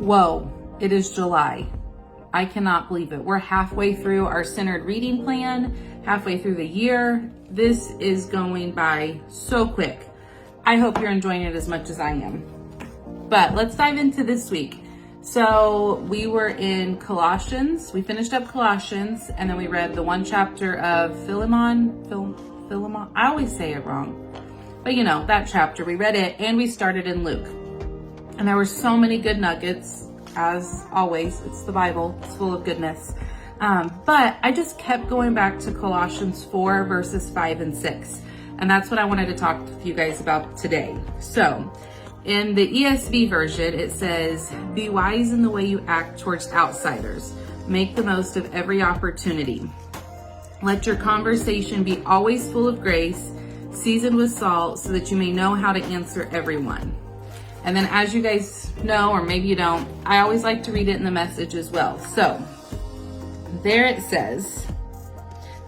Whoa, it is July. I cannot believe it. We're halfway through our centered reading plan, halfway through the year. This is going by so quick. I hope you're enjoying it as much as I am. But let's dive into this week. So we were in Colossians. We finished up Colossians, and then we read the one chapter of Philemon. I always say it wrong. But you know, that chapter, we read it, and we started in Luke. And there were so many good nuggets, as always. It's the Bible, it's full of goodness. But I just kept going back to Colossians 4, verses 5 and 6. And that's what I wanted to talk with you guys about today. So in the ESV version, it says, "Be wise in the way you act towards outsiders. Make the most of every opportunity. Let your conversation be always full of grace, seasoned with salt, so that you may know how to answer everyone." And then, as you guys know, or maybe you don't, I always like to read it in the Message as well. So there it says,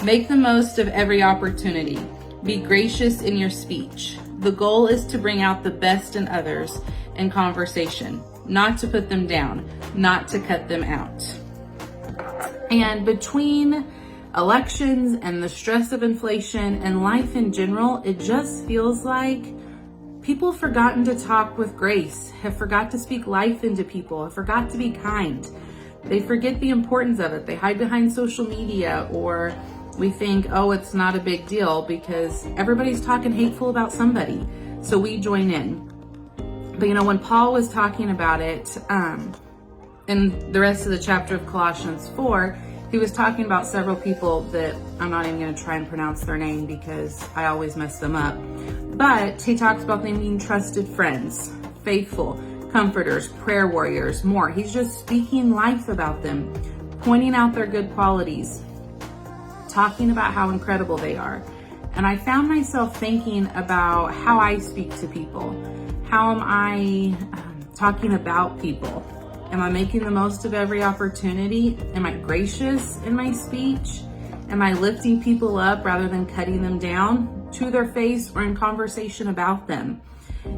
"Make the most of every opportunity. Be gracious in your speech. The goal is to bring out the best in others in conversation, not to put them down, not to cut them out." And between elections and the stress of inflation and life in general, it just feels like people have forgotten to talk with grace, have forgot to speak life into people, have forgot to be kind. They forget the importance of it. They hide behind social media, or we think, oh, it's not a big deal because everybody's talking hateful about somebody. So we join in. But you know, when Paul was talking about it, in the rest of the chapter of Colossians 4, he was talking about several people that I'm not even going to try and pronounce their name because I always mess them up. But he talks about them being trusted friends, faithful, comforters, prayer warriors, more. He's just speaking life about them, pointing out their good qualities, talking about how incredible they are. And I found myself thinking about how I speak to people. How am I talking about people? Am I making the most of every opportunity? Am I gracious in my speech? Am I lifting people up rather than cutting them down to their face or in conversation about them?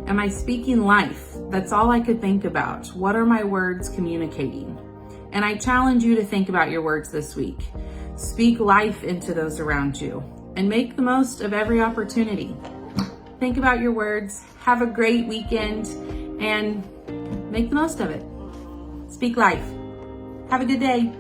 Am I speaking life? That's all I could think about. What are my words communicating? And I challenge you to think about your words this week. Speak life into those around you and make the most of every opportunity. Think about your words. Have a great weekend and make the most of it. Speak life. Have a good day.